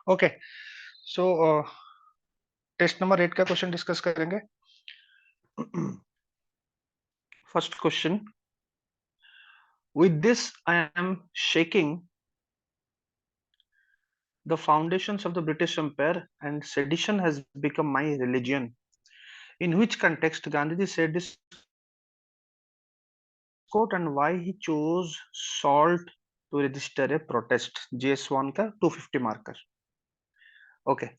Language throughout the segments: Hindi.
ओके, सो टेस्ट नंबर 8 का क्वेश्चन डिस्कस करेंगे. First question. With this, I am shaking the foundations of the British Empire, and sedition has become my religion. In which context Gandhiji said this quote, and why he chose salt to register a protest? GS1 का 250 marker. Okay.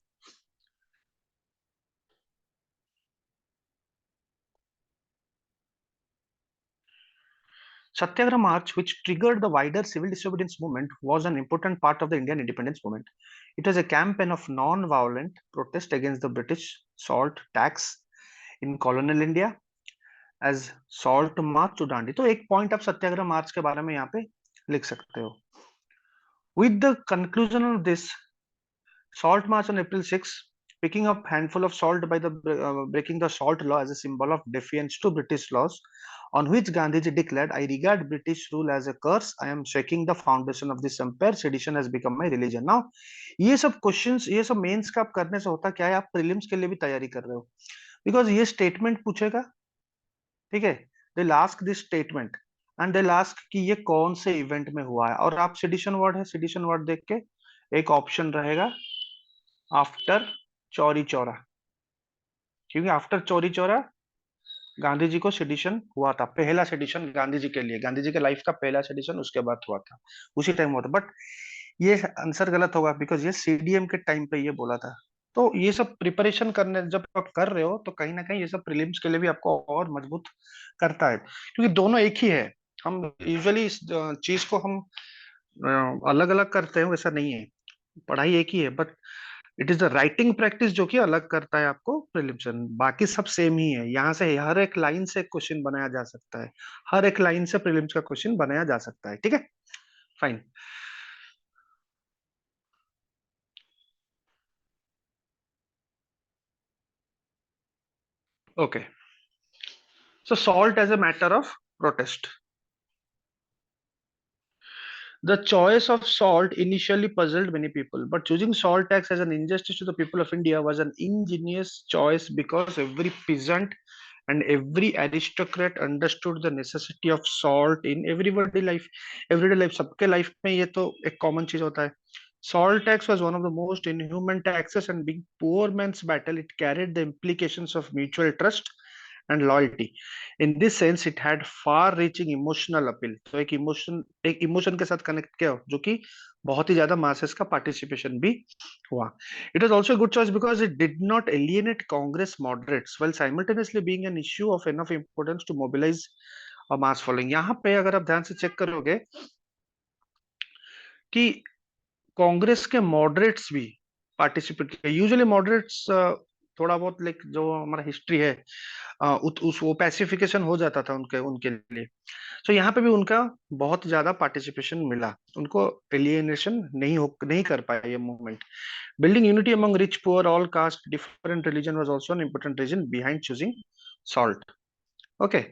Satyagraha March, which triggered the wider civil disobedience movement, was an important part of the Indian independence movement. It was a campaign of non-violent protest against the British salt tax in colonial India as salt march to Dandi. तो एक पॉइंट आप सत्याग्रह मार्च के बारे में यहाँ पे लिख सकते हो. With the conclusion of this salt march on April 6, picking up handful of salt by the breaking the salt law as a symbol of defiance to British laws, on which Gandhiji declared, I regard British rule as a curse. I am shaking the foundation of this empire. Sedition has become my religion. Now, ये सब क्वेश्चंस, ये सब मेंस का आप करने से होता क्या है, आप प्रीलिम्स के लिए भी तैयारी कर रहे हो. बिकॉज ये स्टेटमेंट पूछेगा, ठीक है. दे लास्क दिस स्टेटमेंट एंड दे लास्क कि ये कौन से इवेंट में हुआ है, और आप सेडिशन वर्ड है, सेडिशन वर्ड देख के एक ऑप्शन रहेगा आफ्टर चौरी चौरा, क्योंकि आफ्टर चौरी चौरा गांधी जी को सेडिशन हुआ था. पहला सेडिशन गांधी जी के लिए, गांधी जी के लाइफ का पहला सेडिशन उसके बाद हुआ था, उसी टाइम हुआ था. बट ये आंसर गलत होगा बिकॉज ये सीडीएम के टाइम पे ये बोला था. तो ये सब प्रिपरेशन करने जब आप कर रहे हो तो कहीं ना कहीं ये सब प्रीलिम्स के लिए भी आपको और मजबूत करता है, क्योंकि दोनों एक ही है. हम यूजुअली इस चीज को हम अलग अलग करते हैं, वैसा नहीं है. पढ़ाई एक ही है, but it is the writing practice जो कि अलग करता है आपको प्रीलिम्स. बाकी सब सेम ही है. यहाँ से हर एक लाइन से क्वेश्चन बनाया जा सकता है, हर एक लाइन से प्रीलिम्स का क्वेश्चन बनाया जा सकता है. ठीक है, fine. Okay, so salt as a matter of protest. The choice of salt initially puzzled many people, but choosing salt tax as an injustice to the people of India was an ingenious choice because every peasant and every aristocrat understood the necessity of salt in everyday life. Everyday life, सबके life में ये तो एक common चीज होता है. Salt tax was one of the most inhuman taxes, and being poor man's battle, it carried the implications of mutual trust and loyalty. In this sense, it had far-reaching emotional appeal. तो एक इमोशन के साथ कनेक्ट किया जो कि बहुत ही ज्यादा मासेस का पार्टिसिपेशन भी हुआ. It was also a good choice because it did not alienate Congress moderates while simultaneously being an issue of enough importance to mobilize a mass following. यहाँ पे अगर आप ध्यान से चेक करोगे कि कांग्रेस के मॉडरेट्स भी पार्टिसिपेट किए. यूजुअली मॉडरेट्स थोड़ा बहुत लाइक जो हमारा हिस्ट्री है, उस वो पैसिफिकेशन हो जाता था उनके उनके लिए. तो यहाँ पे भी उनका बहुत ज्यादा पार्टिसिपेशन मिला, उनको एलियनेशन नहीं कर पाया ये movement. Building unity among rich poor all caste different religion was also an important reason behind choosing salt. Okay.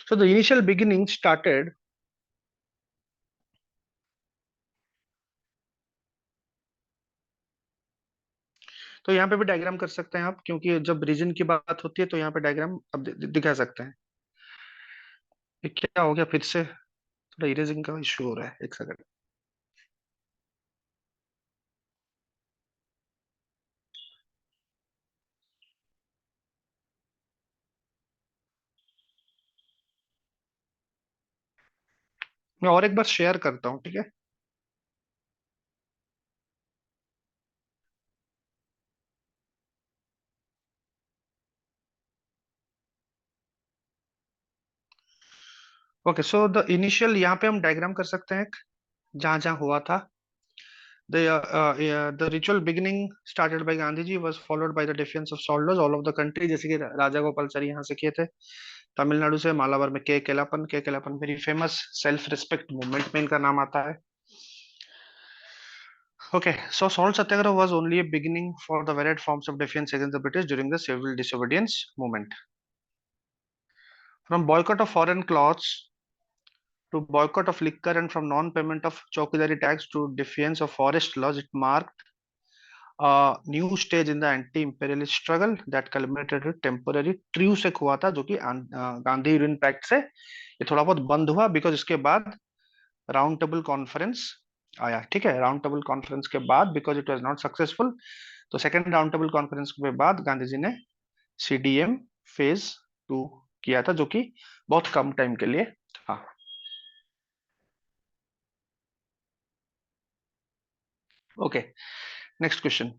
So the initial beginning started. तो यहाँ पे भी डायग्राम कर सकते हैं आप, क्योंकि जब रीजन की बात होती है तो यहाँ पे डायग्राम अब दिखा सकते हैं. ये क्या हो गया फिर से, थोड़ा इरेजिंग का इशू हो रहा है, एक सेकंड. मैं और एक बार शेयर करता हूँ, ठीक है. ओके, सो द इनिशियल यहाँ पे हम डायग्राम कर सकते हैं जहां जहां हुआ था. The ritual beginning started by Gandhiji was followed by the defense of salt laws all over the country. जैसे कि राजा गोपाल सर यहाँ से किए थे, तमिलनाडु से मालाबार में के Kelappan very famous self respect movement में इनका नाम आता है. Okay, so salt satyagraha was only a beginning for the varied forms of defense against the British during the civil disobedience movement. From boycott of foreign clothes to boycott of liquor and from non-payment of chowkidari tax to defiance of forest laws. It marked a new stage in the anti-imperialist struggle that culminated with temporary truce एक हुआ था, जो कि गांधी यूनियन पैक्ट से ये थोड़ा बहुत बंद हुआ, बिकॉज इसके बाद राउंड टेबल कॉन्फ्रेंस आया। ठीक है, राउंड टेबल कॉन्फ्रेंस के बाद because it was not successful, तो सेकंड राउंड टेबल कॉन्फ्रेंस के बाद गांधी जी ने सीडीएम फेज 2 किया था, जो कि बहुत कम टाइम के लिए था। Okay, next question.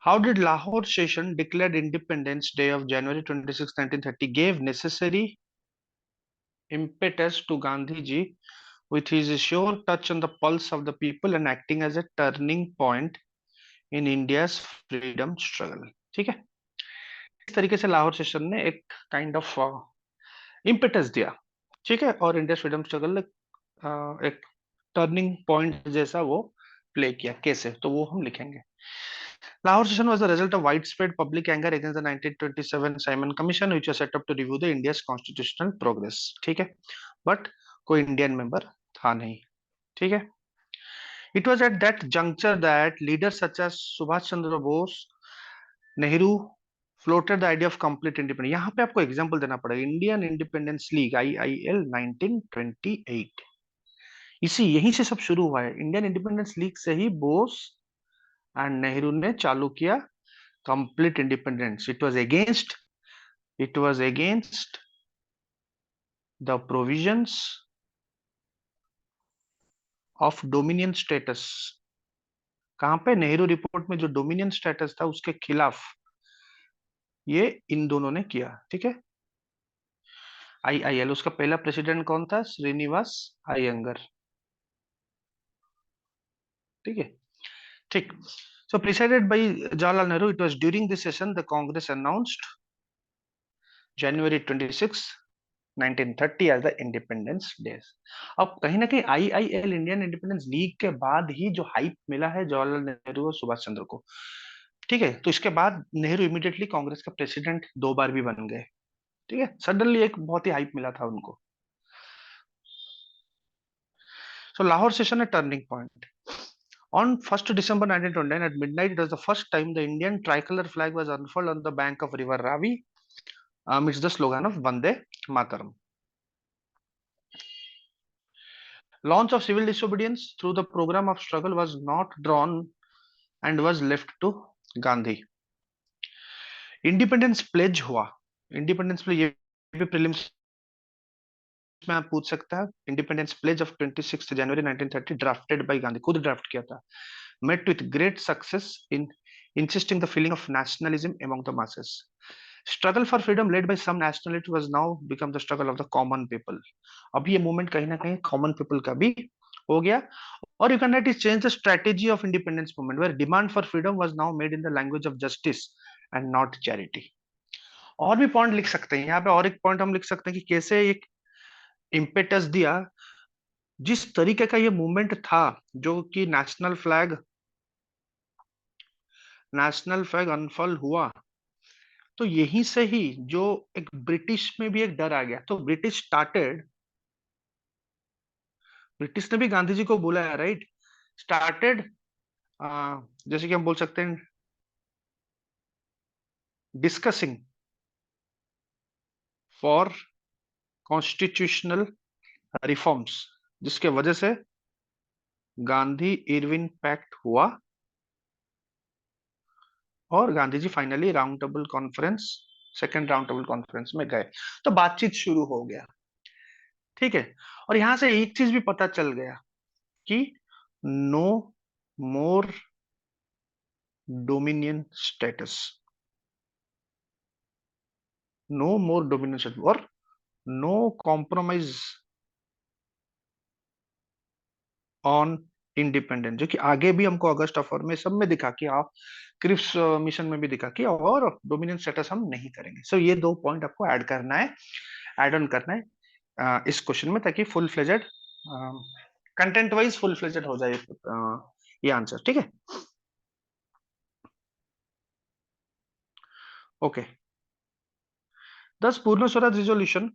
How did Lahore session declared Independence Day of January 26, 1930 gave necessary impetus to Gandhi ji with his sure touch on the pulse of the people and acting as a turning point in India's freedom struggle? ठीक है, इस तरीके से लाहौर सेशन ने एक काइंड ऑफ इम्पेटस दिया। ठीक है, और इंडिया फ्रीडम स्ट्रगल एक टर्निंग पॉइंट जैसा वो प्ले किया। कैसे, तो वो हम लिखेंगे। Lahore session was the result of widespread public anger against the 1927 Simon Commission, which was set up to review the India's constitutional progress. ठीक है, बट कोई इंडियन मेंबर था नहीं। ठीक है, it was at that juncture that leaders such as Subhash Chandra Bose, Nehru floated the idea of complete independence। यहाँ पे आपको एग्जांपल देना पड़ेगा, इंडियन इंडिपेंडेंस लीग IIL 1928, इसी यहीं से सब शुरू हुआ है। इंडियन इंडिपेंडेंस लीग से ही बोस एंड नेहरू ने चालू किया complete independence। It was against the provisions of dominion status। कहां पे, नेहरू रिपोर्ट में जो डोमिनियन स्टेटस था उसके खिलाफ ये इन दोनों ने किया। ठीक है, IIL, उसका पहला प्रेसिडेंट कौन था, श्रीनिवास अयंगर। ठीक है, ठीक। So presided by Jawaharlal Nehru, it was during this session the Congress announced January 26, 1930 as the independence days. अब कहीं ना कहीं IIL, इंडियन इंडिपेंडेंस लीग के बाद ही जो हाइप मिला है जवाहरलाल नेहरू और सुभाष चंद्र को। ठीक है, तो इसके बाद नेहरू इमीडिएटली कांग्रेस का प्रेसिडेंट 2 बार भी बन गए। ठीक है, सडनली एक बहुत ही हाइप मिला था उनको। सो लाहौर सेशन है turning point. On 1st December 1929 at midnight, it was the first time the Indian tricolor flag was unfurled on the bank of River Ravi amidst the slogan of Vande Mataram. Launch of civil disobedience through the program of struggle was not drawn and was left to Gandhi. Independence pledge हुआ। इंडिपेंडेंस प्लेज ये भी प्रीलिम्स में आप पूछ सकता है। Independence pledge of 26 January 1930 drafted by Gandhi, खुद ड्राफ्ट किया था। met with great success in insisting the feeling of nationalism among the masses. Struggle for freedom led by some nationality was now become the struggle of the common people। अब ये मूवमेंट कहीं ना कहीं कॉमन पीपल का भी हो गया। और you can write is change the strategy of independence movement where demand for freedom was now made in the language of justice and not charity। और भी पॉइंट लिख सकते हैं यहाँ पे, और एक पॉइंट हम लिख सकते हैं कि कैसे एक इम्पेटस दिया। जिस तरीके का ये मूवमेंट था, जो कि नेशनल फ्लैग अनफॉल हुआ, तो यहीं से ही जो एक ब्रिटिश में भी एक डर आ गया। तो ब्रिटिश ने भी गांधी जी को बुलाया, राइट, स्टार्टेड, जैसे कि हम बोल सकते हैं डिस्कसिंग फॉर कॉन्स्टिट्यूशनल रिफॉर्म्स, जिसके वजह से गांधी इरविन पैक्ट हुआ और Gandhi ji finally second round table conference में गए, तो बातचीत शुरू हो गया। ठीक है, और यहां से एक चीज भी पता चल गया कि नो मोर डोमिनियन स्टेटस, नो मोर डोमिनियन स्टेटस और नो कॉम्प्रोमाइज ऑन इंडिपेंडेंस, जो कि आगे भी हमको अगस्त ऑफर में सब में दिखा कि आप क्रिप्स मिशन में भी दिखा कि और डोमिनियन स्टेटस हम नहीं करेंगे। सो ये 2 पॉइंट आपको ऐड करना है, ऐड ऑन करना है इस क्वेश्चन में, ताकि full fledged content wise full fledged हो जाए ये आंसर। ठीक है, Okay. Thus, Purna Swaraj resolution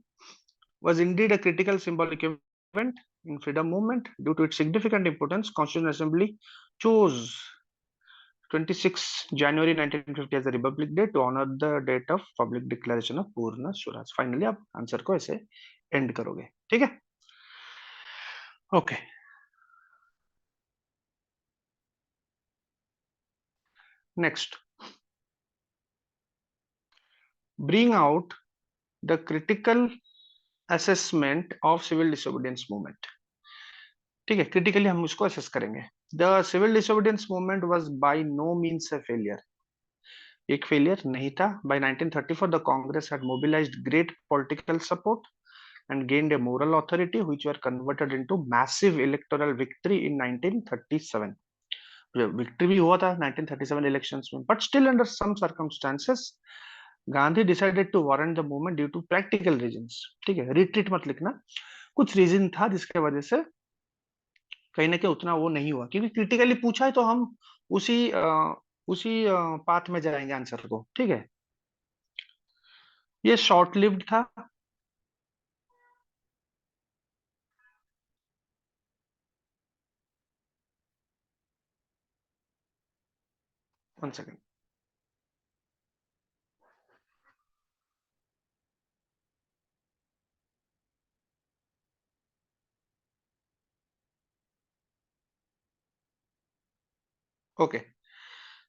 was indeed a critical symbolic event in freedom movement. Due to its significant importance, Constitutional Assembly chose 26 January 1950 as a Republic Day to honor the date of public declaration of Purna Swaraj. Finally आप आंसर को ऐसे एंड करोगे, ठीक है? Okay, next, bring out the critical assessment of civil disobedience movement. ठीक है, क्रिटिकली हम उसको असेस करेंगे. The civil disobedience movement was by no means a failure. एक फेलियर नहीं था. By 1934 the Congress had mobilised great political support and gained a moral authority which were converted into massive electoral victory in 1937. Victory भी हुआ था 1937 इलेक्शंस में, but still under some circumstances Gandhi decided to warrant the movement due to practical reasons. ठीक है, रिट्रीट मत लिखना, कुछ रीजन था जिसके वजह से कहीं ना कहीं उतना वो नहीं हुआ, क्योंकि क्रिटिकली पूछा है तो हम उसी उसी पाथ में जाएंगे आंसर को. ठीक है, ये शॉर्ट लिव्ड था. 1 सेकेंड. ओके,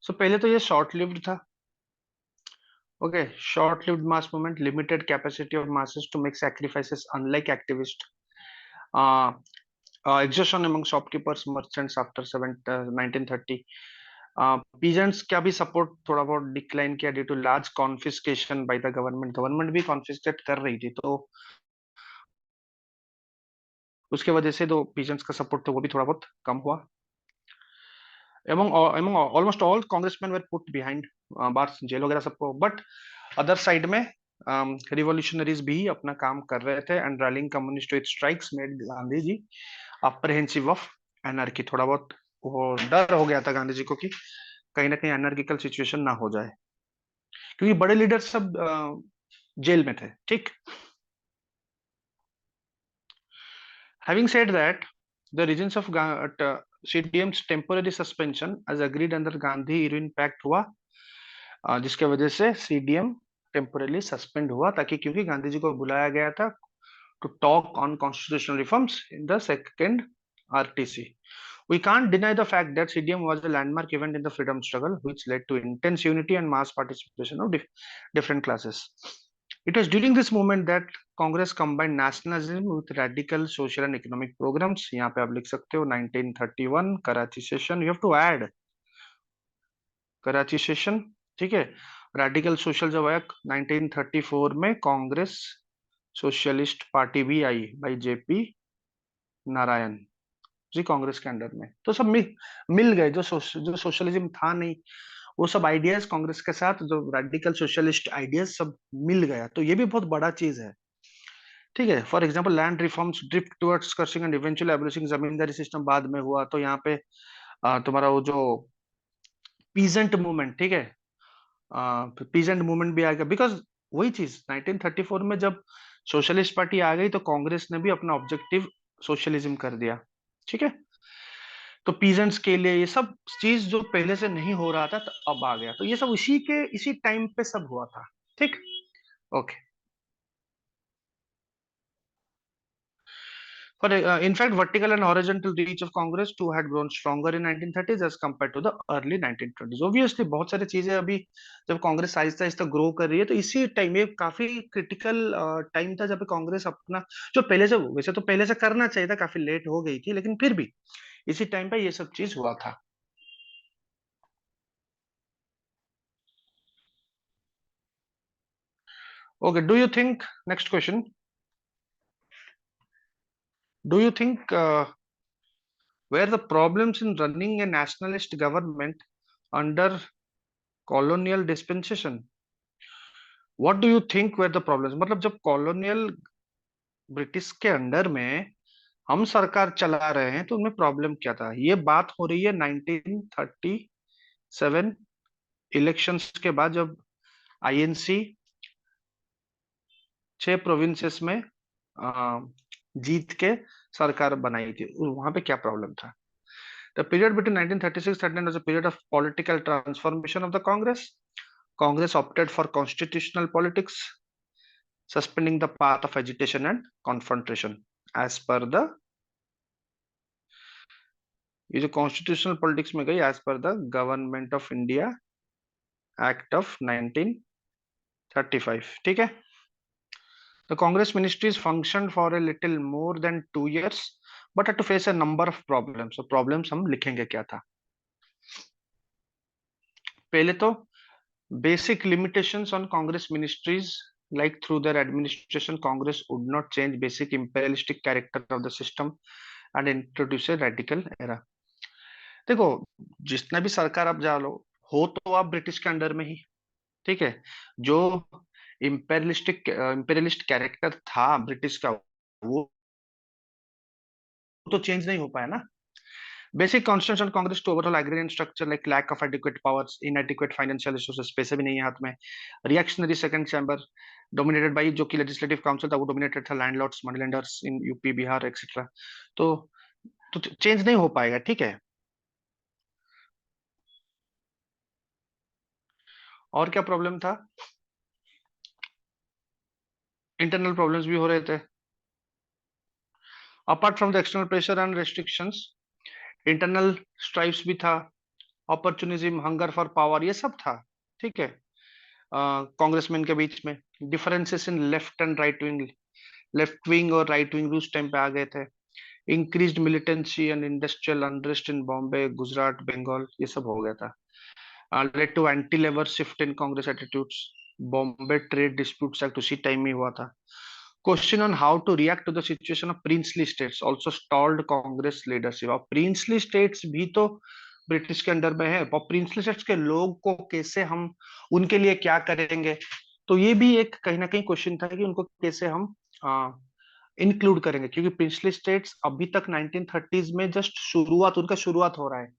सो पहले तो ये शॉर्ट लिव्ड था. Okay, short lived mass movement, limited capacity of masses to make sacrifices unlike activist exhaustion among shopkeepers merchants after 1930. Peasants का भी सपोर्ट थोड़ा बहुत डिक्लाइन किया due to large confiscation by the government. Government भी कॉन्फिस्केट कर रही थी, तो उसके वजह से जो पीजेंट्स का सपोर्ट था वो भी थोड़ा बहुत कम हुआ. among almost all congressmen were put behind bars, jail वगैरह सबको. बट अदर साइड में रिवॉल्यूशनरीज भी अपना काम कर रहे थे. And rallying communist with strikes made Gandhi ji apprehensive of anarchy. थोड़ा बहुत वो डर हो गया था गांधी जी को कि कहीं ना कहीं एनर्जिकल सिचुएशन ना हो जाए, क्योंकि बड़े लीडर सब जेल में थे. ठीक. Having said that, the reasons of CDM's temporary suspension as agreed under Gandhi Irwin Pact हुआ, जिसके वजह से सीडीएम टेम्पोरली सस्पेंड हुआ, ताकि क्योंकि गांधी जी को बुलाया गया था to talk on constitutional reforms in the second RTC. We can't deny the fact that CDM was a landmark event in the freedom struggle, which led to intense unity and mass participation of different classes. It was during this movement that Congress combined nationalism with radical social and economic programs. यहाँ पे आप लिख सकते हो 1931 Karachi session. You have to add Karachi session. ठीक है, रेडिकल सोशल जब आया 1934 में, कांग्रेस सोशलिस्ट पार्टी भी आई बाई जेपी नारायण जी कांग्रेस के अंडर में. तो सब मिल गए. जो सोशलिज्म था नहीं, वो सब आइडियाज कांग्रेस के साथ जो रेडिकल सोशलिस्ट आइडियाज सब मिल गया. तो ये भी बहुत बड़ा चीज है. ठीक है, for example land reforms drift towards cursing and eventually abolishing zamindari system बाद में हुआ. तो यहाँ पे तुम्हारा वो जो पीजेंट मूवमेंट, ठीक है, पीजेंट मूवमेंट भी आ गया. बिकॉज वही चीज 1934 में जब सोशलिस्ट पार्टी आ गई तो कांग्रेस ने भी अपना ऑब्जेक्टिव सोशलिज्म कर दिया. ठीक है, तो पीजेंट्स के लिए ये सब चीज जो पहले से नहीं हो रहा था तो अब आ गया. तो ये सब इसी टाइम पे सब हुआ था. ठीक. Okay. For in fact, vertical and horizontal reach of Congress too had grown stronger in 1930s as compared to the early 1920s. Obviously, बहुत सारी चीजें अभी जब कांग्रेस आहिस्ता आहिस्ता ग्रो कर रही है, तो इसी टाइम में काफी क्रिटिकल टाइम था जब कांग्रेस अपना जो पहले से, वैसे तो पहले से करना चाहिए था, काफी लेट हो गई थी, लेकिन फिर भी इसी टाइम पे ये सब चीज हुआ था. Okay, do you think, next question, do you think were the problems in running a nationalist government under colonial dispensation? What do you think were the problems? मतलब जब कॉलोनियल ब्रिटिश के अंडर में हम सरकार चला रहे हैं तो उनमें प्रॉब्लम क्या था? ये बात हो रही है 1937 इलेक्शंस के बाद, जब आईएनसी 6 प्रोविंसेस में जीत के सरकार बनाई थी, वहां पे क्या प्रॉब्लम था? The period between 1936-39 was a period of political transformation of the Congress. Congress opted for constitutional politics, suspending the path of agitation and confrontation as per the, ये जो कॉन्स्टिट्यूशनल पॉलिटिक्स में गई as per the Government of India Act of 1935, ठीक है। The Congress ministries function for a little more than 2 years but had to face a number of problems. तो प्रॉब्लम्स हम लिखेंगे क्या था? पहले तो basic limitations on Congress ministries, like through their administration, Congress would not change basic imperialistic character of the system and introduce a radical era. देखो, जितना भी सरकार आप जा लो, हो तो आप ब्रिटिश के अंडर में ही, ठीक है। जो इंपेरियलिस्ट कैरेक्टर था ब्रिटिश का, वो तो चेंज नहीं हो पाया ना। Basic constitution congress to overall agrarian structure like lack of adequate powers, inadequate financial resources, पैसे भी नहीं है हाथ में, reactionary second chamber dominated by, जो कि लेजिस्लेटिव काउंसिल था वो डोमिनेटेड था landlords, moneylenders in UP Bihar etcetera. तो चेंज नहीं हो पाएगा, ठीक है। और क्या प्रॉब्लम था? इंटरनल प्रॉब्लम्स भी हो रहे थे। Apart from the external pressure and restrictions, internal strives भी था, अपॉर्चुनिज्म, हंगर फॉर पावर, ये सब था, ठीक है। कांग्रेसमैन के बीच में differences in left and right wing, left wing और राइट विंग भी उस टाइम पे आ गए थे। Increased militancy and industrial unrest in Bombay, Gujarat, Bengal, ये सब हो गया था। Led to anti labour shift in Congress attitudes. Bombay Trade Disputes Act उसी टाइम में हुआ था। Question on how to react to the situation of princely states also stalled Congress leadership. और प्रिंसली स्टेट्स भी तो ब्रिटिश के अंडर में है, और प्रिंसली स्टेट्स के लोग को कैसे हम, उनके लिए क्या करेंगे? तो ये भी एक कहीं ना कहीं क्वेश्चन था कि उनको कैसे हम इंक्लूड करेंगे, क्योंकि पिछले स्टेट्स अभी तक 1930s में जस्ट शुरुआत, उनका शुरुआत हो रहा है,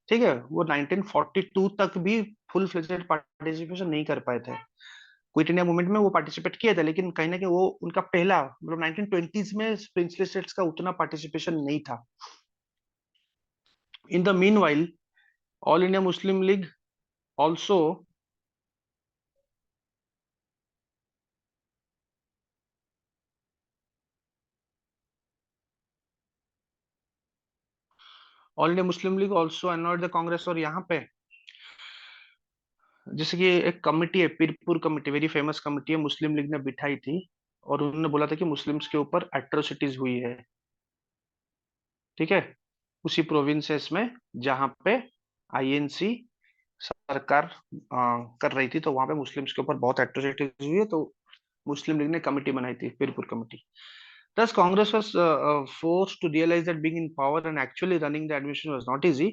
ठीक है। वो 1942 तक भी फुल फ्लेजेड पार्टिसिपेशन नहीं कर पाए थे। क्विट इंडिया मूवमेंट में वो पार्टिसिपेट किए थे, लेकिन कहीं ना कहीं वो उनका पहला, मतलब 1920s में प्रिंसली स्टेट्स का उतना पार्टिसिपेशन नहीं था। In the mean while, all India Muslim league also, all India Muslim league also annoyed the Congress. और यहाँ पे जैसे कि एक कमिटी है, Pirpur committee, very famous committee है, मुस्लिम लीग ने बिठाई थी, और उन्होंने बोला था कि मुस्लिम्स के ऊपर एट्रोसिटीज हुई है, ठीक है, उसी प्रोविंसेस में जहां पे आईएनसी सरकार कर रही थी, तो वहां पे मुस्लिम्स के ऊपर बहुत एट्रोसिटीज हुई है, तो मुस्लिम लीग ने कमिटी बनाई थी, Pirpur committee. Thus, Congress was forced to realize that being in power and actually running the administration was not easy,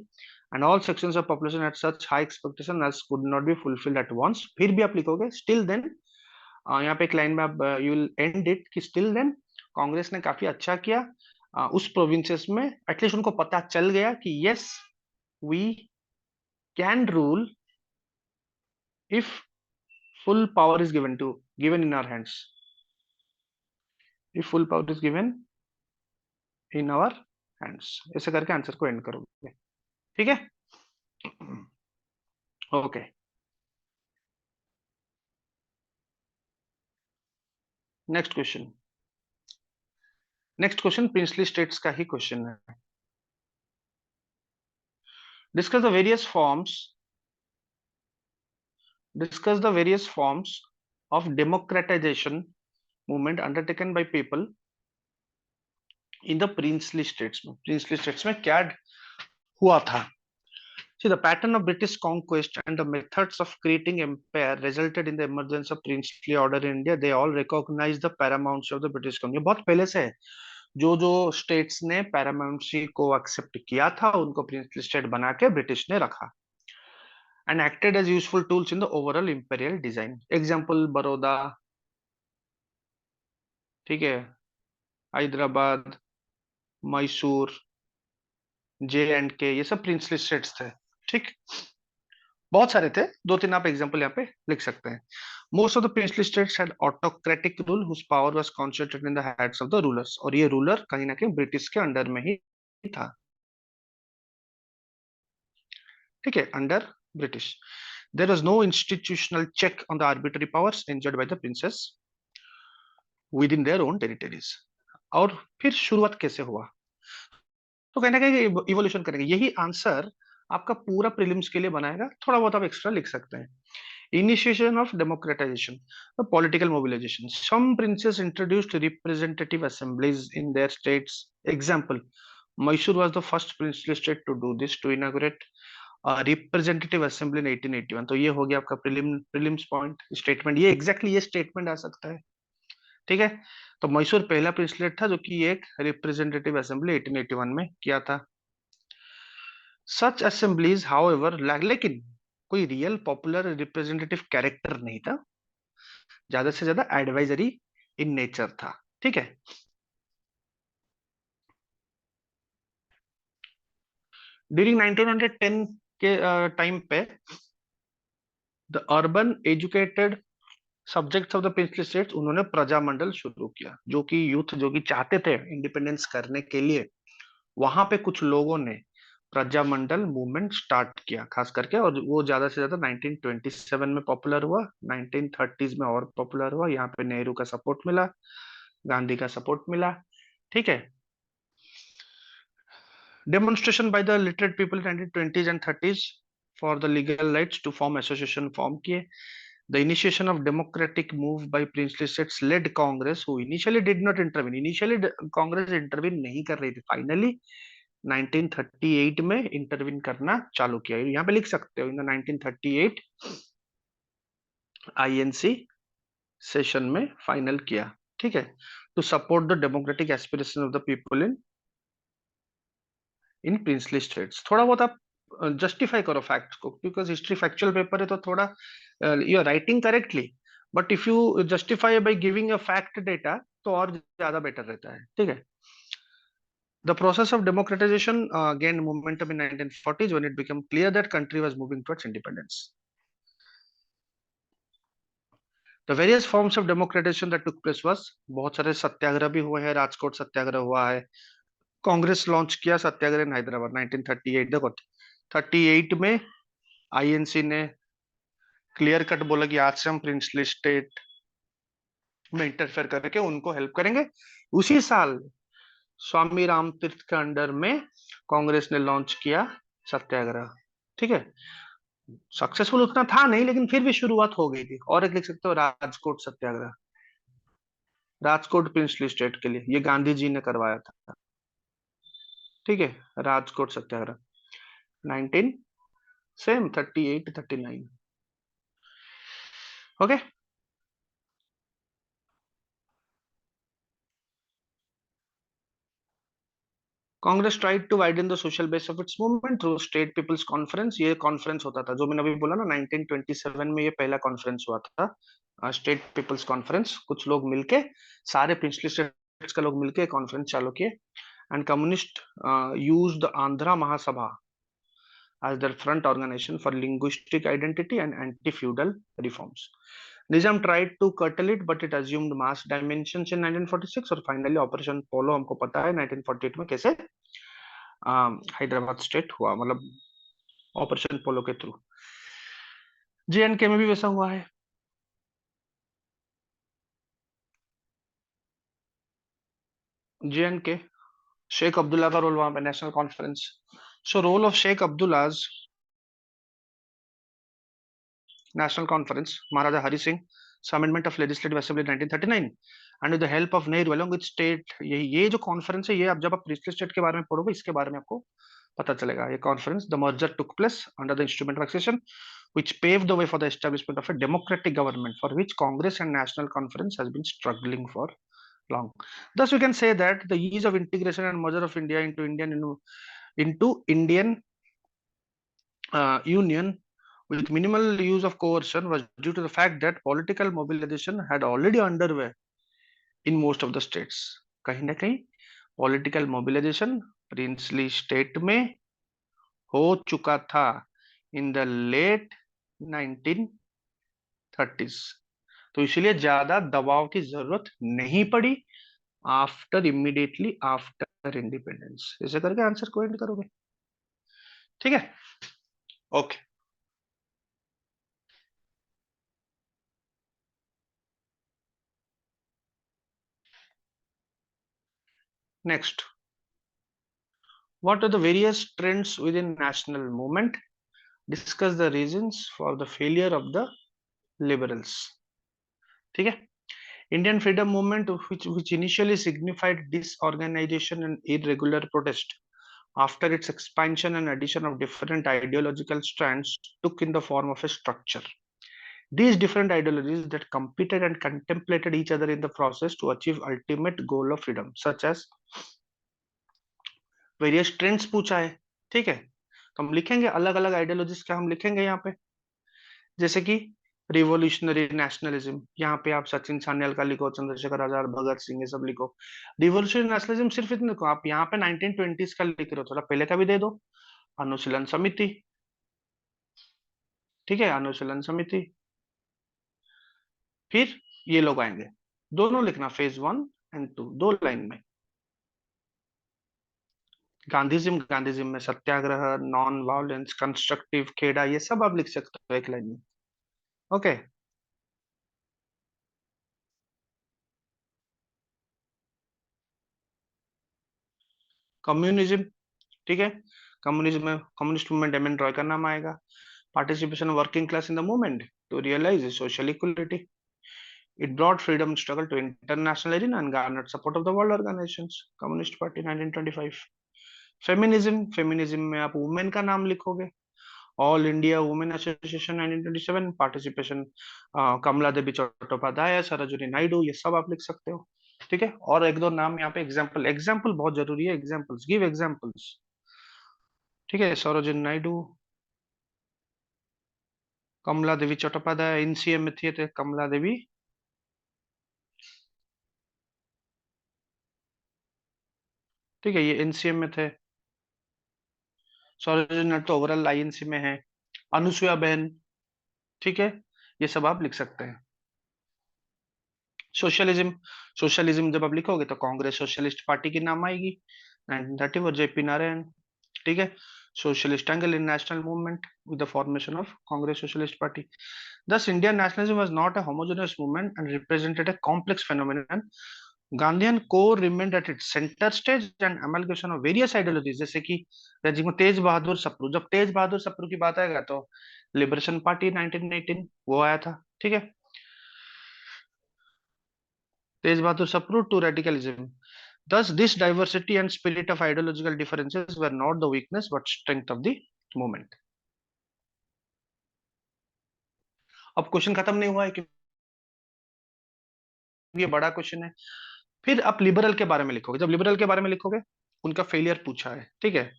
and all sections of population had such high expectation as could not be fulfilled at once. फिर भी आप लिखोगे still then, यहाँ पे एक लाइन में आप यू विल एंड इट कि स्टिल देन कांग्रेस ने काफी अच्छा किया, उस प्रोविंसेस में एटलीस्ट उनको पता चल गया कि yes we can rule if full power is given in our hands, if full power is given in our hands, ऐसे करके आंसर को एंड करोगे, ठीक है। Okay, next question. Next question princely states का ही क्वेश्चन है। Discuss the various forms, discuss the various forms of democratization movement undertaken by people in the princely states में। प्रिंसली स्टेट्स में क्या हुआ था? See, the pattern of British conquest and the methods of creating empire resulted in the emergence of princely order in India. They all recognize the paramountcy of the British crown. ये बहुत पहले से है, जो जो स्टेट्स ने पैरामाउंसी को एक्सेप्ट किया था, उनको प्रिंसली स्टेट बना के ब्रिटिश ने रखा, and acted as useful tools in the overall imperial design. Example, Baroda, ठीक है, हैदराबाद, मैसूर, जे एंड के, ये सब प्रिंसली स्टेट्स थे, ठीक। बहुत सारे थे, दो तीन आप एग्जांपल यहाँ पे लिख सकते हैं। Most of the princely states had autocratic rule whose power was concentrated in the hands of the rulers, और ये रूलर कहीं ना कहीं ब्रिटिश के अंडर में ही था। ठीक है, under British. There was no institutional check on the arbitrary powers enjoyed by the princes within their own territories. और फिर शुरुआत कैसे हुआ, तो कहीं ना कहीं इवोल्यूशन करेंगे, यही आंसर आपका पूरा प्रीलिम्स के लिए बनाएगा, थोड़ा बहुत आप एक्स्ट्रा लिख सकते हैं। Initiation of democratization, the political mobilization. Some princes introduced representative assemblies in their states. Example, Mysore was the first princely state to do this, to inaugurate a representative assembly in 1881. तो ये हो गया आपका प्रीलिम्स पॉइंट स्टेटमेंट, ये एग्जैक्टली ये स्टेटमेंट आ सकता है। ठीक है, तो मैसूर पहला प्रिंसलेट था जो कि एक रिप्रेजेंटेटिव असेंबली 1881 में किया था। सच असेंबलीज हाउएवर, लेकिन कोई रियल पॉपुलर रिप्रेजेंटेटिव कैरेक्टर नहीं था, ज्यादा से ज्यादा एडवाइजरी इन नेचर था। ठीक है, ड्यूरिंग 1910 के टाइम पे the urban educated subjects of the princely states, उन्होंने प्रजामंडल शुरू किया, जो कि यूथ जो कि चाहते थे इंडिपेंडेंस करने के लिए, वहां पे कुछ लोगों ने प्रजामंडल मूवमेंट स्टार्ट किया खास करके, और वो ज्यादा से ज्यादा 1927 में पॉपुलर हुआ, 1930s में और पॉपुलर हुआ। यहाँ पे नेहरू का सपोर्ट मिला, गांधी का सपोर्ट मिला। ठीक है, demonstration by the literate people in 1920s and 30s for the legal rights to form association form किए। The initiation of democratic move by princely states led Congress, who initially did not intervene. Initially Congress intervene नहीं कर रही थी, finally 1938 में intervene करना चालू किया। यहाँ पे लिख सकते हो, इन 1938 INC सेशन में फाइनल किया। ठीक है, to support the democratic aspiration of the people in princely states. थोड़ा बहुत आप जस्टिफाई करो फैक्ट्स को, बिकॉज हिस्ट्री फैक्चुअल पेपर है, तो थोड़ा you are writing correctly, but if you justify by giving a fact data तो और ज्यादा बेटर रहता है। ठीक है, the process of democratization gained momentum in 1940s when it became clear that country was moving towards independence. The various forms of democratization that took place was, बहुत सारे सत्याग्रह भी हुए हैं, राजकोट सत्याग्रह हुआ है, कांग्रेस लॉन्च किया सत्याग्रह इन हैदराबाद 1938। देखो 38 में आईएनसी ने क्लियर कट बोला कि आज से हम प्रिंसली स्टेट में इंटरफेयर करके उनको हेल्प करेंगे। उसी साल स्वामी राम तीर्थ के अंडर में कांग्रेस ने लॉन्च किया सत्याग्रह। ठीक है, सक्सेसफुल उतना था नहीं, लेकिन फिर भी शुरुआत हो गई थी। और एक लिख सकते हो, राजकोट सत्याग्रह, राजकोट प्रिंसली स्टेट के लिए ये गांधी जी ने करवाया था। ठीक है, राजकोट सत्याग्रह 19 सेम 38 39। Okay, Congress tried to widen the social base of its movement through state people's conference. ये कॉन्फ्रेंस होता था जो मैंने अभी बोला ना, 1927 में ये पहला कॉन्फ्रेंस हुआ था, स्टेट पीपल्स कॉन्फ्रेंस। कुछ लोग मिलके, सारे प्रिंसली स्टेट्स का लोग मिलके कॉन्फ्रेंस चालू किए। And communist used the Andhra Mahasabha as their front organization for linguistic identity and anti-feudal reforms. Nizam tried to curtail it, but it assumed mass dimensions in 1946, और फाइनली ऑपरेशन पोलो हमको पता है 1948 में कैसे हैदराबाद स्टेट हुआ, मतलब ऑपरेशन पोलो के थ्रू। JNK में भी वैसा हुआ है। JNK, शेख अब्दुल्ला का रोल वहां पे, national conference. So role of Sheikh Abdullah's National Conference, Maharaja Hari Singh, Amendment of Legislative Assembly 1939, and with the help of Nehru along with state, ये जो कॉन्फ्रेंस है, ये आप जब आप प्रिंसली स्टेट के बारे में पढ़ोगे, इसके बारे में आपको पता चलेगा। ये conference, the merger took place under the instrument of accession which paved the way for the establishment of a democratic government for which Congress and National Conference has been struggling for long. Thus, we can say that the ease of integration and merger of India into Indian Union with minimal use of coercion was due to the fact that political mobilization had already underway in most of the states. कहीं ना कहीं political mobilization princely state में हो चुका था in the late 1930s। तो इसलिए ज्यादा दबाव की जरूरत नहीं पड़ी आफ्टर इमीडिएटली आफ्टर इंडिपेंडेंस। ऐसे करके आंसर को एंड करोगे। ठीक है, okay. Next, what are the various trends within national movement? Discuss the reasons for the failure of the liberals. ठीक है, Indian freedom movement, which initially signified disorganization and irregular protest, after its expansion and addition of different ideological strands, took in the form of a structure. These different ideologies that competed and contemplated each other in the process to achieve ultimate goal of freedom, such as various trends पूछा है। ठीक है, तो हम लिखेंगे अलग अलग आइडियोलॉजीज का, हम लिखेंगे यहाँ पे, जैसे कि रिवोल्यूशनरी नेशनलिज्म, यहाँ पे आप सचिन सान्याल का लिखो, चंद्रशेखर आजाद, भगत सिंह, ये सब लिखो। रिवोल्यूशनरी नेशनलिज्म सिर्फ इतने लिखो, आप यहाँ पे 1920s का लिख रहे हो, थोड़ा पहले का भी दे दो। अनुशीलन समिति, ठीक है, अनुशीलन समिति। फिर ये लोग आएंगे, दोनों लिखना, फेज 1 और 2, 2 लाइन में। गांधीजिम, गांधीजिम में सत्याग्रह, नॉन वायलेंस, कंस्ट्रक्टिव, खेड़ा, ये सब आप लिख सकते हो एक लाइन में। ओके। कम्युनिज्म, ठीक है, कम्युनिज्म में communist movement, M N Roy का नाम आएगा। Participation of working class in the movement to realise social equality. It brought freedom struggle to international arena and garnered support of the world organisations. Communist party 1925। Feminism, feminism में आप वुमेन का नाम लिखोगे। All India women association 1927। Participation Kamla Devi Chattopadhyay, Sarojini Naidu, ये सब आप लिख सकते हो। ठीक है, और एक दो नाम यहाँ पे एग्जाम्पल, एग्जाम्पल बहुत जरूरी है, एग्जाम्पल्स, गिव एग्जाम्पल्स। ठीक है, सरोजिनी नायडू, कमला देवी चट्टोपाध्याय, एनसीएम में थे तो कमला देवी, ठीक है, ये एनसीएम में थे। सरोजिनी नायडू तो ओवरऑल आईएनसी में है। अनुसुया बहन, ठीक है, ये सब आप लिख सकते हैं। सोशलिज्म, सोशलिज्म जब आप लिखोगे तो कांग्रेस सोशलिस्ट पार्टी की नाम आएगी, 1930, और जेपी नारायण। ठीक है, socialist angle in national movement with the formation of Congress Socialist Party. Thus, Indian nationalism was not a homogeneous movement and represented a complex phenomenon. Gandhian core remained at its center stage and amalgamation of various ideologies, जैसे कि जिसमें तेज बहादुर सप्रू, जब तेज बहादुर सप्रू की बात आएगा तो लिबरेशन पार्टी 1918 वो आया था। ठीक है, Tej Bahadur Sapru to radicalism. Thus, this diversity and spirit of ideological differences were not the weakness but strength of the movement. अब क्वेश्चन खत्म नहीं हुआ है क्योंकि ये बड़ा क्वेश्चन है। फिर आप लिबरल के बारे में लिखोगे, जब लिबरल के बारे में लिखोगे, उनका फेलियर पूछा है। ठीक है,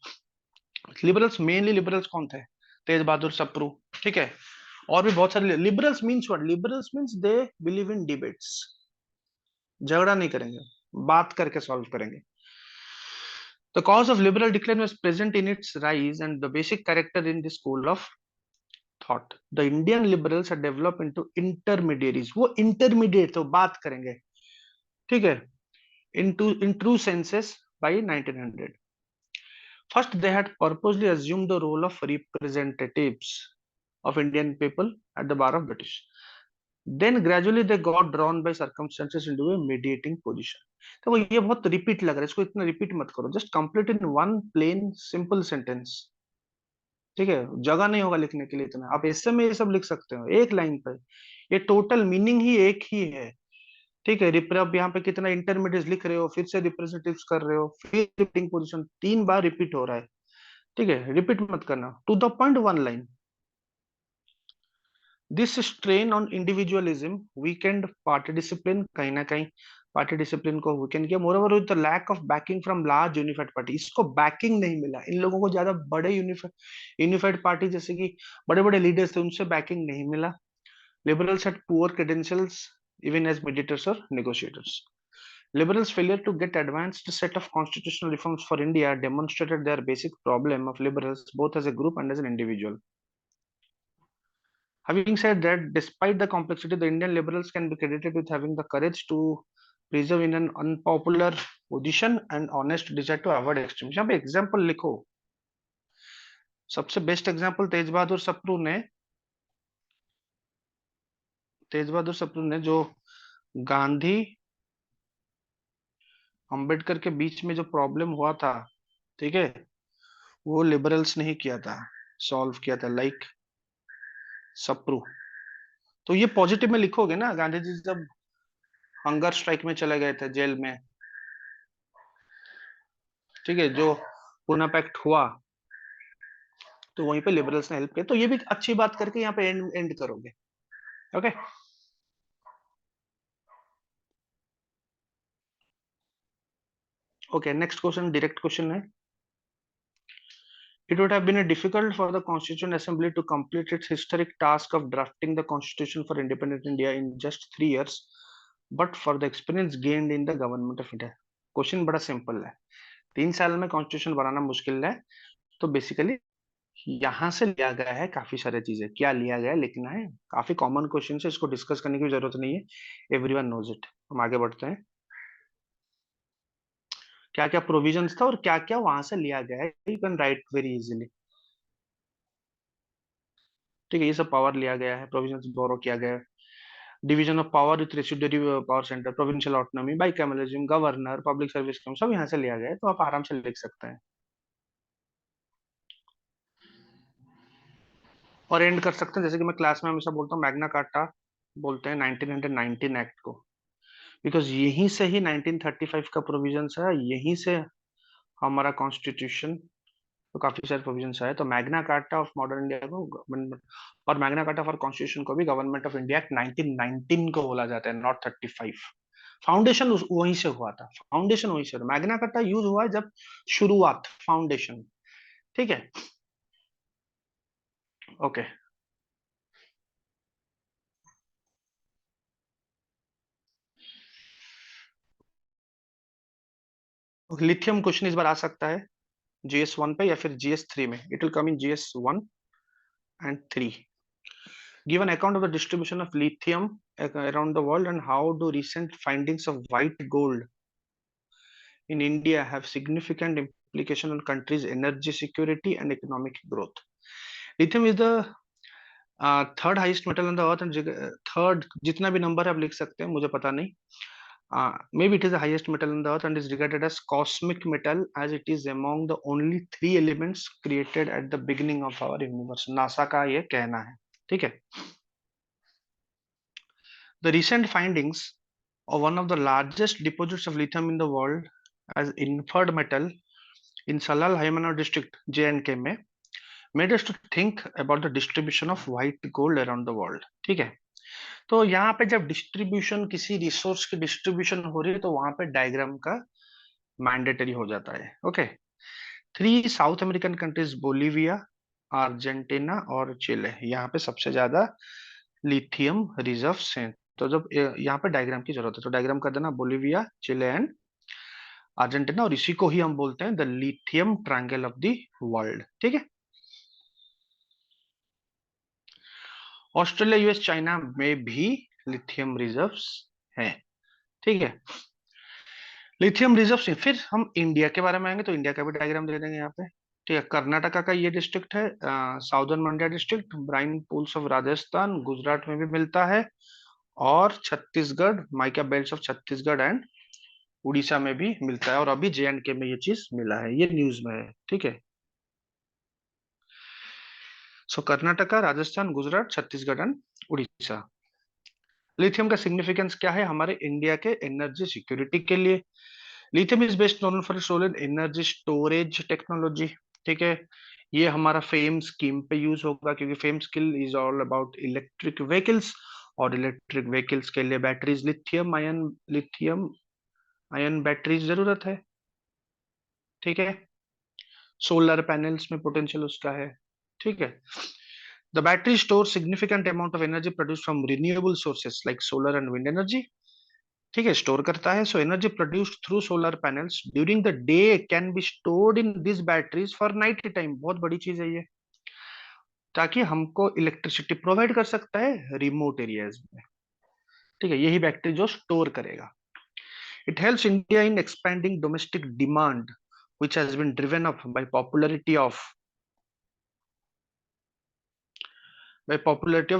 लिबरल्स, मेनली लिबरल्स कौन थे? तेज बहादुर सप्रू। ठीक है, और भी बहुत सारे liberals means what? Liberals means they believe in debates, झगड़ा नहीं करेंगे, बात करके सॉल्व करेंगे। The cause of liberal decline was present in its rise and the basic character in the school of thought. The Indian liberals are developed into intermediaries, वो intermediate तो बात करेंगे। ठीक है, in true senses by 1900. First, they had purposely assumed the role of representatives of Indian people at the bar of British. Then gradually they got drawn by circumstances into a mediating position. तो ये बहुत रिपीट लग रहा है, इसको इतना रिपीट मत करो, just complete in one plain simple sentence. ठीक है, जगह नहीं होगा लिखने के लिए इतना, आप ऐसे में ये सब लिख सकते हो एक लाइन पर, ये टोटल मीनिंग ही एक ही है। ठीक है, आप यहाँ पे कितना इंटरमीडिएट लिख रहे हो, फिर से रिप्रेजेंटेटिव्स कर रहे हो, फिर रिपीटिंग पोजीशन 3 बार रिपीट हो रहा है। ठीक है, रिपीट मत करना, to the point, one line. This strain on individualism weakened party discipline, कहीं ना कहीं पार्टी डिसिप्लिन को वीकेंड किया। Moreover with the lack of backing from large unified party, इसको बैकिंग नहीं मिला, इन लोगों को ज्यादा बड़े यूनिफाइड पार्टी जैसे कि बड़े बड़े लीडर्स थे उनसे बैकिंग नहीं मिला। Liberals had poor credentials even as mediators or negotiators. Liberals' failure to get advanced set of constitutional reforms for India demonstrated their basic problem of liberals both as a group and as an individual. Having said that, despite the complexity, the Indian liberals can be credited with having the courage to preserve in an unpopular position and honest desire to avoid extremism. यहाँ पे एग्जाम्पल लिखो. सबसे बेस्ट एग्जाम्पल तेज बहादुर सप्रू ने जो गांधी अंबेडकर के बीच में जो प्रॉब्लम हुआ था, ठीक है, वो लिबरल्स ने ही किया था, सॉल्व किया था, लाइक सप्रू. तो ये पॉजिटिव में लिखोगे ना. गांधी जी जब हंगर स्ट्राइक में चले गए थे जेल में, ठीक है, जो पूना पैक्ट हुआ, तो वहीं पे लिबरल्स ने हेल्प किया. तो ये भी अच्छी बात करके यहाँ पे एंड एंड करोगे. Okay. Okay, next question direct question है. It would have been difficult for the Constituent Assembly to complete its historic task of drafting the Constitution for independent India in just 3 years, but for the experience gained in the government of India. Question बड़ा सिंपल है. 3 साल में कॉन्स्टिट्यूशन बनाना मुश्किल है. तो बेसिकली यहाँ से लिया गया है काफी सारी चीजें. क्या लिया गया है लिखना है. काफी कॉमन क्वेश्चन है, इसको डिस्कस करने की जरूरत नहीं है. Everyone knows it. हम आगे बढ़ते हैं. क्या क्या प्रोविजंस था और क्या क्या वहां से लिया गया है, you can write very easily. ठीक है, ये सब पावर लिया गया है, प्रोविजंस बोरो किया गया है. Division of power with residuary power centre, provincial autonomy, bicameralism, governor, public service commission, सब यहाँ से लिया गया है. तो आप आराम से लिख सकते हैं और एंड कर सकते हैं. जैसे कि मैं क्लास में हमेशा बोलता हूँ, मैग्ना कार्टा बोलते हैं 1919 एक्ट को, बिकॉज यहीं से ही 1935 का प्रोविजंस है, यहीं से हमारा कॉन्स्टिट्यूशन, तो काफी सारे प्रोविजंस आए. तो Magna carta of modern India को और मैग्ना कार्टा फॉर कॉन्स्टिट्यूशन को भी गवर्नमेंट ऑफ इंडिया एक्ट 1919 को बोला जाता है, नॉट 35. फाउंडेशन वहीं से हुआ था. फाउंडेशन वहीं से. मैग्ना कार्टा यूज हुआ है जब शुरुआत, फाउंडेशन. ठीक है. ओके. लिथियम क्वेश्चन इस बार आ सकता है GS1 पे या फिर GS3 में. It will come in GS1 and 3. Give an account of the distribution of lithium around the world and how do recent findings of white gold in India have significant implication on country's energy security and economic growth. Lithium is the third highest metal on the earth and third, जितना भी नंबर आप लिख सकते हैं मुझे पता नहीं. Maybe it is the highest metal on the earth and is regarded as cosmic metal as it is among the only 3 elements created at the beginning of our universe. NASA का ये कहना है. ठीक है. The recent findings of one of the largest deposits of lithium in the world as inferred metal in Salal Haryana district J&K में made us to think about the distribution of white gold around the world. ठीक है. तो यहाँ पे जब डिस्ट्रीब्यूशन, किसी रिसोर्स की डिस्ट्रीब्यूशन हो रही है, तो वहां पे डायग्राम का मैंडेटरी हो जाता है. Okay. 3 south American countries, Bolivia, Argentina और चिले, यहाँ पे सबसे ज्यादा लिथियम रिजर्व्स हैं. तो जब यहाँ पे डायग्राम की जरूरत है तो डायग्राम कर देना, बोलीविया, चिले एंड अर्जेंटीना, और इसी को ही हम बोलते हैं the lithium triangle of the world. ठीक है. ऑस्ट्रेलिया, यूएस, चाइना में भी लिथियम रिजर्व्स हैं. ठीक है. लिथियम रिजर्व से फिर हम इंडिया के बारे में आएंगे, तो इंडिया का भी डायग्राम दे देंगे यहाँ पे. ठीक है. कर्नाटका का ये डिस्ट्रिक्ट है, southern Mandya district, brine pools of Rajasthan, Gujarat में भी मिलता है, और Chhattisgarh, mica belt of Chhattisgarh and Orissa में भी मिलता है. और अभी J&K में ये चीज मिला है, ये न्यूज में है. ठीक है. सो कर्नाटका, राजस्थान, गुजरात, छत्तीसगढ़ एंड उड़ीसा. लिथियम का सिग्निफिकेंस क्या है हमारे इंडिया के एनर्जी सिक्योरिटी के लिए? Lithium is best known for solar energy storage technology. ठीक है. ये हमारा फेम स्कीम पे यूज होगा, क्योंकि fame skill is all about electric vehicles, और इलेक्ट्रिक व्हीकल्स के लिए बैटरीज, लिथियम आयन बैटरीज जरूरत है. ठीक है. सोलर पैनल्स में पोटेंशियल उसका है. ठीक है. The battery store significant amount of energy produce from renewable sources like solar and wind energy. ठीक है. स्टोर करता है. So energy produced through solar panels during the day can be stored in this batteries for night time. बहुत बड़ी चीज है ये. ताकि हमको इलेक्ट्रिसिटी प्रोवाइड कर सकता है रिमोट एरियाज में। ठीक है, यही बैटरी जो स्टोर करेगा। It helps India in expanding domestic demand which has been driven up by popularity of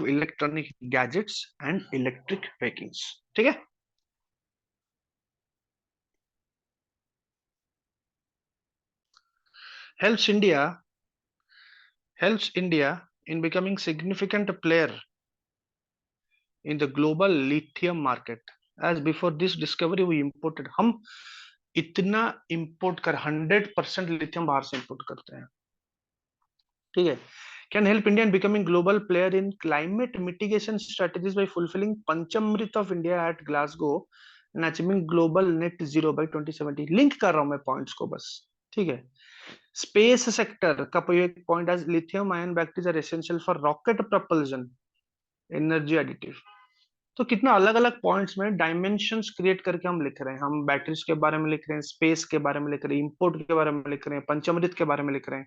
electronic gadgets and electric vehicles। ठीक है। helps india helps india in becoming significant player in the global lithium market। as before this discovery we imported, हम इतना इंपोर्ट कर 100% लिथियम बाहर से इंपोर्ट करते हैं। ठीक है। Can help India in becoming global player in climate mitigation strategies by fulfilling Panchamrit of India at Glasgow and achieving global net zero by 2070। Link कर रहा हूं मैं पॉइंट्स को बस। ठीक है। स्पेस सेक्टर का एक point, as lithium ion batteries are essential for rocket propulsion, energy additive. तो कितना अलग अलग पॉइंट्स में डायमेंशंस क्रिएट करके हम लिख रहे हैं। हम बैटरीज के बारे में लिख रहे हैं, स्पेस के बारे में लिख रहे हैं, इंपोर्ट के बारे में लिख रहे हैं, पंचमृत के बारे में लिख रहे हैं।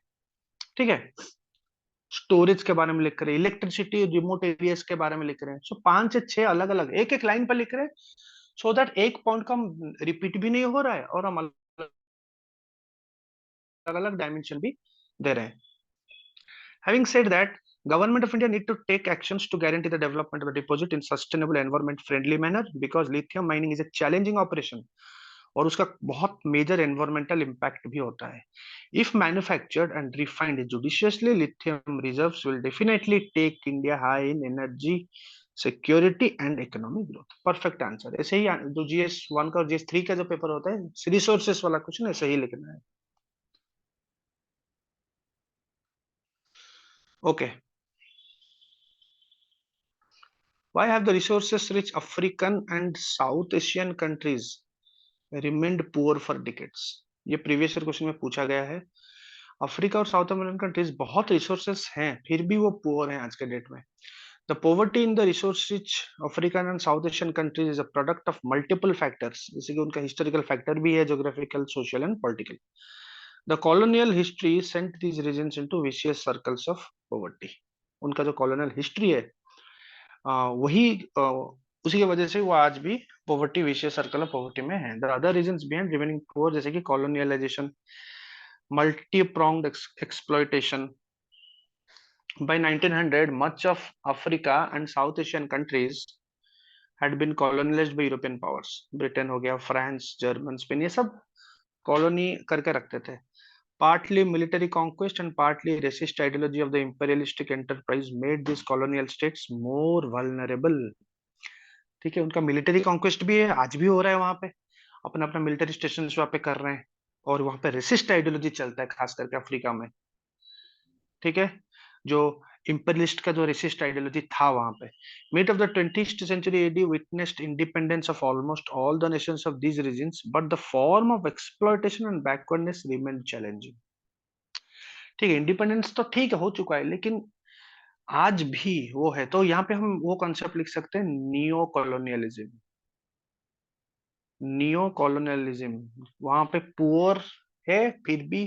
ठीक है। स्टोरेज के बारे में लिख रहे हैं, इलेक्ट्रिसिटी रिमोट एरियाज के बारे में लिख रहे हैं। सो 5 से 6 अलग अलग एक एक लाइन पर लिख रहे हैं, सो दैट एक पॉइंट का रिपीट भी नहीं हो रहा है और हम अलग अलग डायमेंशन भी दे रहे हैं। Having said that, Government of India need to take actions to guarantee the development of the deposit in sustainable environment friendly manner because lithium mining is a challenging operation और उसका बहुत मेजर एनवायरमेंटल इम्पैक्ट भी होता है। If manufactured and refined judiciously, lithium reserves will definitely take India high in energy security and economic growth. Perfect answer. ऐसे ही जो GS1 का और GS3 का जो पेपर होता है रिसोर्सेस वाला क्वेश्चन ऐसे ही लिखना है। Okay. Why have the resources rich African and South Asian countries remained poor for decades? ये प्रीवियस ईयर क्वेश्चन में पूछा गया है। अफ्रीका और साउथ अमेरिकन कंट्रीज बहुत रिसोर्सेस हैं, फिर भी वो पुअर हैं आज के डेट में। The poverty in the resource rich African and South Asian countries is a product of multiple factors, जैसे कि उनका हिस्टोरिकल फैक्टर भी है, geographical, social and political. The colonial history sent these regions into vicious circles of poverty. उनका जो कॉलोनियल हिस्ट्री है वही उसी की वजह से वो आज भी poverty, vicious circle of poverty में है। The other reasons behind remaining poor, जैसे कि colonialisation, multi pronged exploitation. By 1900, much of Africa and South Asian countries had been colonized by European powers। Britain हो गया, फ्रांस, जर्मन, स्पेन, ये सब कॉलोनी करके रखते थे। Partly military conquest and partly racist ideology of the imperialistic enterprise made these colonial states more vulnerable। ठीक है, उनका मिलिट्री कॉन्क्वेस्ट भी है, आज भी हो रहा है वहां पे, अपना अपना मिलिट्री स्टेशन वहां पे कर रहे हैं, और वहां पे रेसिस्ट आइडियोलॉजी चलता है खास करके अफ्रीका में। ठीक है। जो इंपीरियलिस्ट का जो रेसिस्ट आइडियोलॉजी था वहां पे। Mid of the 20th century AD witnessed independence of almost all the nations of these regions, but the form of exploitation and backwardness remained challenging। ठीक है, इंडिपेंडेंस तो ठीक है हो चुका है, लेकिन आज भी वो है। तो यहाँ पे हम वो कॉन्सेप्ट लिख सकते हैं, नियो कॉलोनियलिज्म। नियो कॉलोनियलिज्म वहां पे पुअर है, फिर भी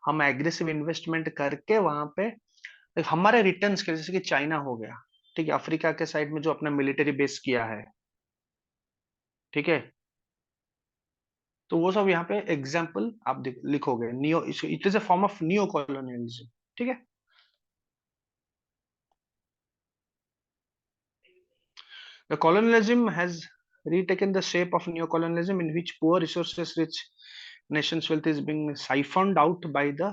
हम एग्रेसिव इन्वेस्टमेंट करके वहां पे हमारे रिटर्न्स के, जैसे कि चाइना हो गया, ठीक है, अफ्रीका के साइड में जो अपना मिलिट्री बेस किया है। ठीक है। तो वो सब यहाँ पे एग्जाम्पल आप लिखोगे, neo, it is a form of neo colonialism. ठीक है। The colonialism has retaken the shape of neocolonialism, in which poor resources rich nations' wealth is being siphoned out by the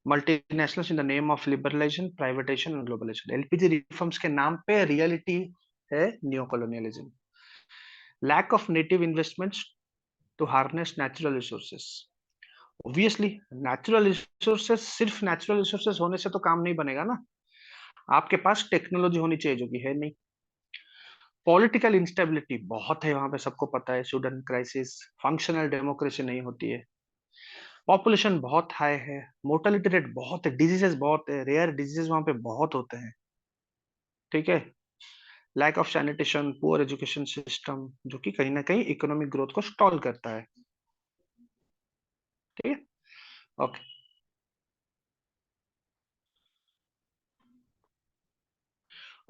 multinationals in the name of liberalization, privatization and globalization। LPG reforms के नाम पे रियलिटी है neocolonialism. Lack of native investments to harness natural resources. Obviously natural resources, सिर्फ नेचुरल रिसोर्सेस होने से तो काम नहीं बनेगा ना, आपके पास टेक्नोलॉजी होनी चाहिए, जो कि है नहीं। पॉलिटिकल इंस्टेबिलिटी बहुत है वहां पे, सबको पता है, सूडान क्राइसिस, फंक्शनल डेमोक्रेसी नहीं होती है, पॉपुलेशन बहुत हाई है, मोर्टेलिटी रेट बहुत है, डिजीजेस बहुत है, रेयर डिजीजेस वहां पे बहुत होते हैं। ठीक है। Lack of sanitation, poor education system, जो कि कहीं ना कहीं इकोनॉमिक ग्रोथ को स्टॉल करता है। ठीक है। Okay.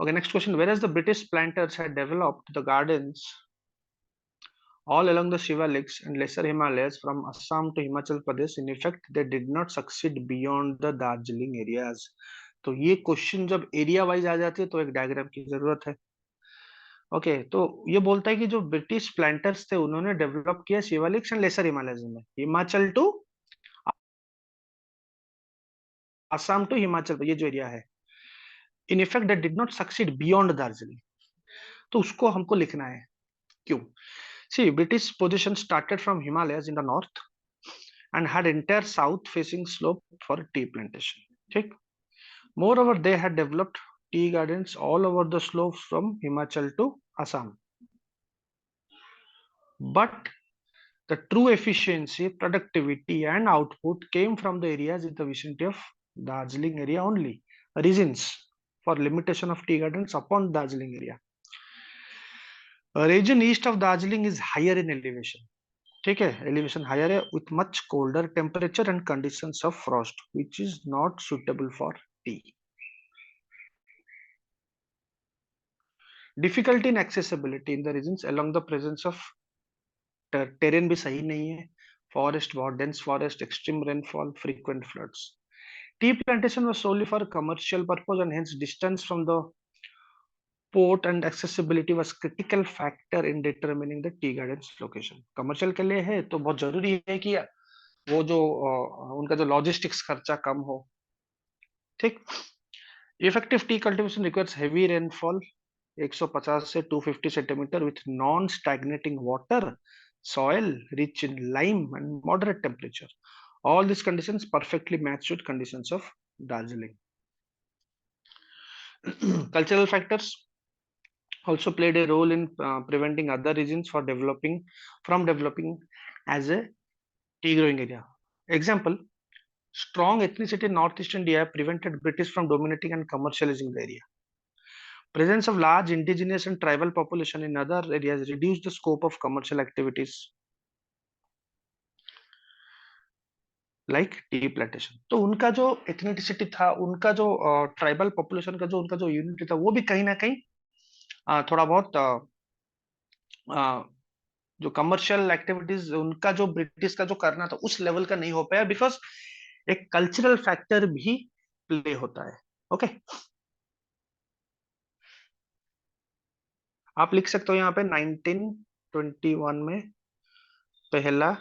Okay, next question. Whereas the British planters had developed the gardens all along the Shivaliks and lesser Himalayas from Assam to Himachal Pradesh, in effect, they did not succeed beyond the Darjeeling areas. तो ये क्वेश्चन जब एरिया वाइज आ जाती है तो एक डायग्राम की जरूरत है. ओके, तो ये बोलता है कि जो ब्रिटिश प्लांटर्स थे उन्होंने डेवलप किया शिवालिक्स एंड लेसर हिमालयज में, हिमाचल टू असम टू हिमाचल, ये जो एरिया है, in effect that did not succeed beyond Darjeeling. तो उसको हमको लिखना है. क्यों? See, British position started from Himalayas in the north and had entire south facing slope for tea plantation. ठीक. Moreover, they had developed tea gardens all over the slopes from Himachal to Assam. But the true efficiency, productivity, and output came from the areas in the vicinity of Darjeeling area only. Reasons for limitation of tea gardens upon Darjeeling area. A region east of Darjeeling is higher in elevation. ठीक है, एलिवेशन हायर है, with much colder temperature and conditions of frost which is not suitable for tea. Difficulty in accessibility in the regions along the presence of terrain भी सही नहीं है, फॉरेस्ट बहुत dense forest, extreme rainfall, frequent floods. Tea plantation was solely for commercial purpose and hence distance from the port and accessibility was critical factor in determining the tea gardens location. Commercial के लिए है तो बहुत जरूरी है कि वो जो उनका जो लॉजिस्टिक्स खर्चा कम हो. ठीक. Effective tea cultivation requires heavy rainfall 150 से 250 centimetre with non stagnating water, soil rich in lime and moderate temperature. All these conditions perfectly match with conditions of Darjeeling. Cultural factors also played a role in preventing other regions from developing as a tea growing area. Example, strong ethnicity in northeast India prevented British from dominating and commercializing the area. Presence of large indigenous and tribal population in other areas reduced the scope of commercial activities like tea plantation. तो उनका जो एथनिसिटी था, उनका जो ट्राइबल पॉपुलेशन का जो उनका जो यूनिटी था, वो भी कहीं ना कहीं थोड़ा बहुत जो कमर्शियल एक्टिविटीज उनका जो ब्रिटिश का जो करना था उस लेवल का नहीं हो पाया, बिकॉज एक कल्चरल फैक्टर भी प्ले होता है. ओके, आप लिख सकते हो यहाँ पे 1921 में पहला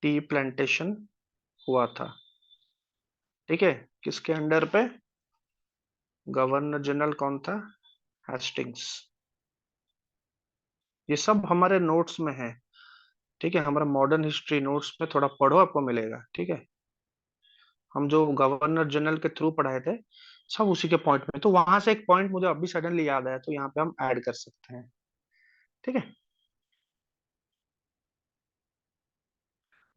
टी प्लांटेशन हुआ था. ठीक है, किसके अंडर पे? गवर्नर जनरल कौन था? हेस्टिंग्स. ये सब हमारे नोट्स में है. ठीक है, हमारा मॉडर्न हिस्ट्री नोट्स में थोड़ा पढ़ो, आपको मिलेगा. ठीक है, हम जो गवर्नर जनरल के थ्रू पढ़ाए थे सब उसी के पॉइंट में. तो वहां से एक पॉइंट मुझे अभी सडनली याद आया, तो यहाँ पे हम ऐड कर सकते हैं. ठीक है,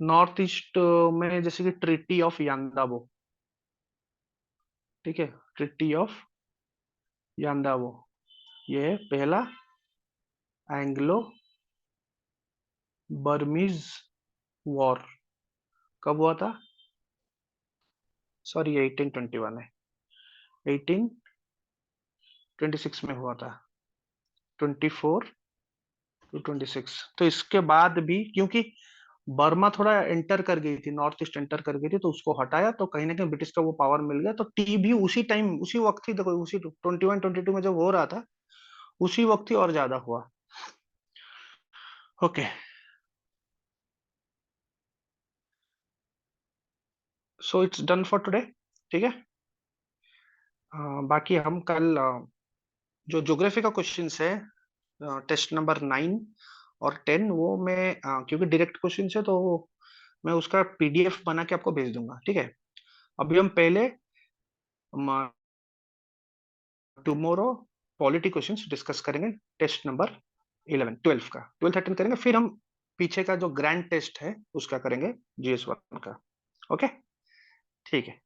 नॉर्थ ईस्ट में जैसे कि ट्रिटी ऑफ यांदाबो. ठीक है, ट्रिटी ऑफ यांदाबो, ये है पहला एंग्लो बर्मीज वॉर. कब हुआ था? सॉरी, 1821 है. 1826 में हुआ था. 24 to 26. तो इसके बाद भी क्योंकि बर्मा थोड़ा एंटर कर गई थी, नॉर्थ ईस्ट एंटर कर गई थी, तो उसको हटाया, तो कहीं ना कहीं ब्रिटिश का वो पावर मिल गया. तो टी भी उसी टाइम उसी वक्त ही, देखो उसी 21-22 में जब हो रहा था उसी वक्त ही और ज्यादा हुआ. Okay, so it's done for today. ठीक है, बाकी हम कल जो ज्योग्राफी का क्वेश्चन है टेस्ट नंबर 9 और 10, वो मैं क्योंकि डायरेक्ट क्वेश्चन है तो मैं उसका पीडीएफ बना के आपको भेज दूंगा. ठीक है, अभी हम पहले टुमारो पॉलिटी क्वेश्चंस डिस्कस करेंगे. टेस्ट नंबर 11 12 का 12 13 करेंगे, फिर हम पीछे का जो ग्रैंड टेस्ट है उसका करेंगे, जीएस 1 का. ओके, ठीक है.